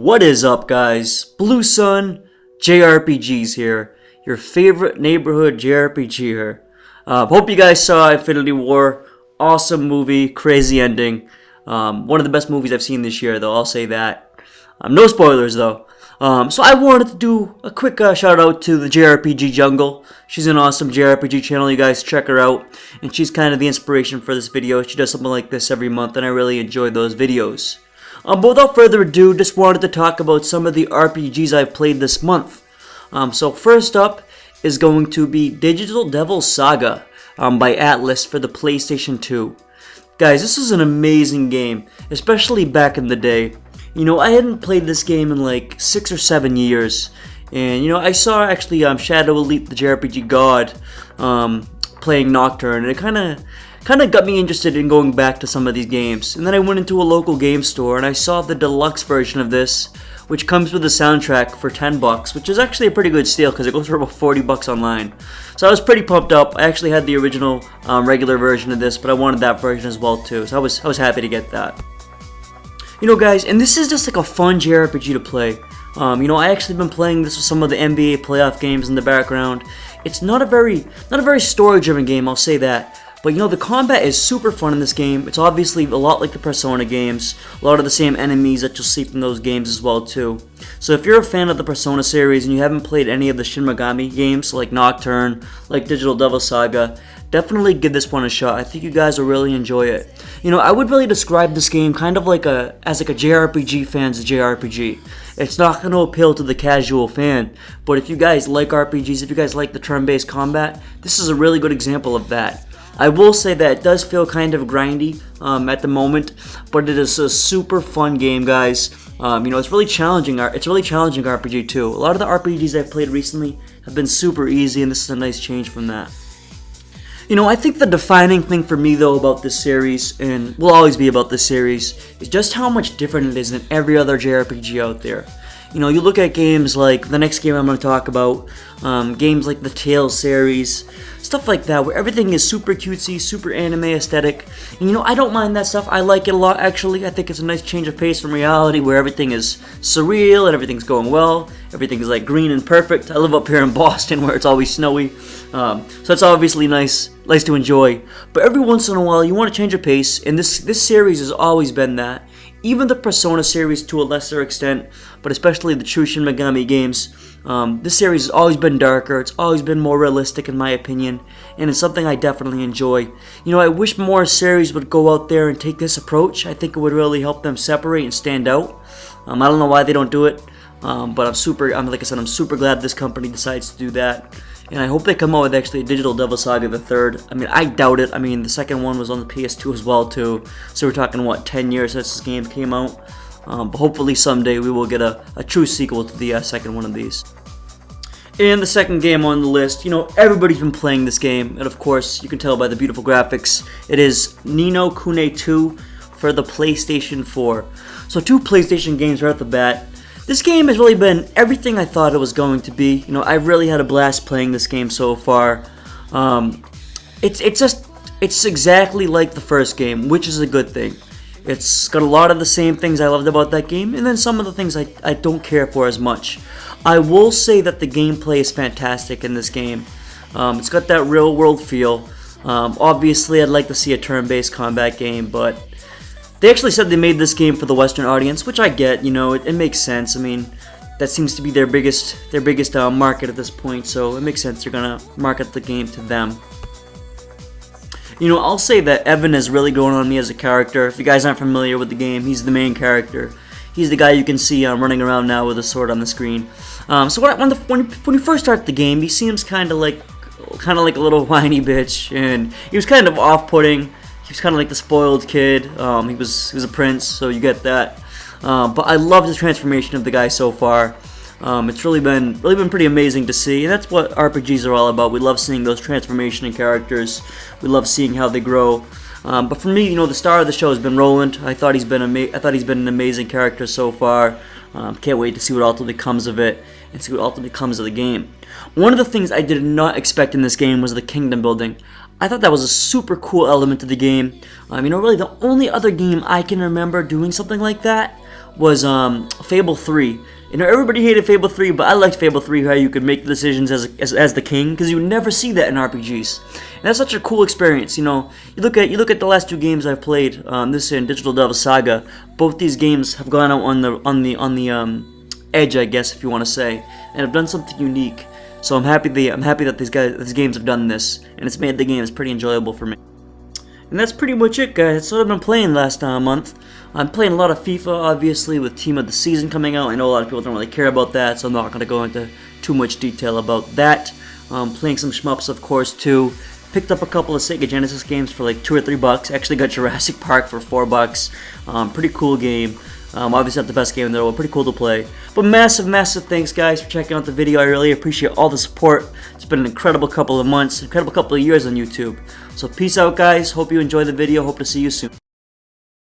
What is up, guys? Blue Sun JRPGs here, your favorite neighborhood JRPG here. Hope you guys saw Infinity War. Awesome movie, crazy ending. One of the best movies I've seen this year, though, I'll say that. No spoilers, though. So I wanted to do a quick shout out to the JRPG Jungle. She's an awesome JRPG channel, you guys check her out. And she's kind of the inspiration for this video. She does something like this every month, and I really enjoy those videos. But without further ado, just wanted to talk about some of the RPGs I've played this month. So first up is going to be Digital Devil Saga by Atlas for the PlayStation 2. Guys, this is an amazing game, especially back in the day. You know, I hadn't played this game in like 6 or 7 years. And, you know, I saw actually Shadow Elite, the JRPG God, playing Nocturne, and it kind of got me interested in going back to some of these games. And then I went into a local game store and I saw the deluxe version of this, which comes with a soundtrack for $10, which is actually a pretty good steal because it goes for about $40 online. So I was pretty pumped up. I actually had the original regular version of this, but I wanted that version as well too. So I was happy to get that. You know, guys, and this is just like a fun JRPG to play. You know, I actually been playing this with some of the NBA playoff games in the background. It's not a very story-driven game, I'll say that. But you know, the combat is super fun in this game. It's obviously a lot like the Persona games. A lot of the same enemies that you'll see from those games as well too. So if you're a fan of the Persona series and you haven't played any of the Shin Megami games like Nocturne, like Digital Devil Saga, definitely give this one a shot. I think you guys will really enjoy it. You know, I would really describe this game kind of like as a JRPG fan's JRPG. It's not going to appeal to the casual fan, but if you guys like RPGs, if you guys like the turn-based combat, this is a really good example of that. I will say that it does feel kind of grindy at the moment, but it is a super fun game, guys. You know, it's really challenging. It's really challenging RPG too. A lot of the RPGs I've played recently have been super easy, and this is a nice change from that. You know, I think the defining thing for me though about this series, and will always be about this series, is just how much different it is than every other JRPG out there. You know, you look at games like the next game I'm going to talk about, games like the Tales series, stuff like that, where everything is super cutesy, super anime aesthetic. And you know, I don't mind that stuff. I like it a lot, actually. I think it's a nice change of pace from reality, where everything is surreal and everything's going well. Everything is like green and perfect. I live up here in Boston, where it's always snowy. So it's obviously nice to enjoy. But every once in a while, you want to change of pace, and this series has always been that. Even the Persona series to a lesser extent, but especially the true Shin Megami games, this series has always been darker, it's always been more realistic in my opinion, and it's something I definitely enjoy. You know, I wish more series would go out there and take this approach. I think it would really help them separate and stand out. I don't know why they don't do it, but like I said, I'm super glad this company decides to do that. And I hope they come out with actually a Digital Devil Saga the third. I mean, I doubt it. I mean, the second one was on the PS2 as well too. So we're talking, what, 10 years since this game came out? But hopefully someday we will get a true sequel to the second one of these. And the second game on the list, you know, everybody's been playing this game. And of course, you can tell by the beautiful graphics, it is Ni no Kuni 2 for the PlayStation 4. So 2 PlayStation games right off the bat. This game has really been everything I thought it was going to be. You know, I've really had a blast playing this game so far. It's exactly like the first game, which is a good thing. It's got a lot of the same things I loved about that game, and then some of the things I don't care for as much. I will say that the gameplay is fantastic in this game. It's got that real world feel. Obviously, I'd like to see a turn-based combat game, but they actually said they made this game for the Western audience, which I get. You know, it makes sense. I mean, that seems to be their biggest market at this point, so it makes sense they're gonna market the game to them. You know, I'll say that Evan has really grown on me as a character. If you guys aren't familiar with the game, he's the main character. He's the guy you can see running around now with a sword on the screen. So when you first start the game, he seems kind of like a little whiny bitch, and he was kind of off-putting. He was kind of like the spoiled kid. He was a prince, so you get that. But I love the transformation of the guy so far. It's really been pretty amazing to see, and that's what RPGs are all about. We love seeing those transformation in characters. We love seeing how they grow. But for me, you know, the star of the show has been Roland. I thought he's been an amazing character so far. Can't wait to see what ultimately comes of it and see what ultimately comes of the game. One of the things I did not expect in this game was the kingdom building. I thought that was a super cool element to the game. You know, really the only other game I can remember doing something like that was Fable 3. You know, everybody hated Fable 3, but I liked Fable 3, how you could make the decisions as the king, because you would never see that in RPGs. And that's such a cool experience. You know, you look at the last 2 games I've played, this and Digital Devil Saga. Both these games have gone out on the edge, I guess, if you want to say, and have done something unique. So I'm happy that these games have done this, and it's made the games pretty enjoyable for me. And that's pretty much it, guys. That's what I've been playing last month. I'm playing a lot of FIFA, obviously, with Team of the Season coming out. I know a lot of people don't really care about that, so I'm not going to go into too much detail about that. Playing some shmups, of course, too. Picked up a couple of Sega Genesis games for like $2 or $3. Actually got Jurassic Park for $4. Pretty cool game. Obviously not the best game in the world, pretty cool to play. But massive thanks, guys, for checking out the video. I really appreciate all the support. It's been an incredible couple of months, incredible couple of years on YouTube. So peace out, guys. Hope you enjoy the video. Hope to see you soon.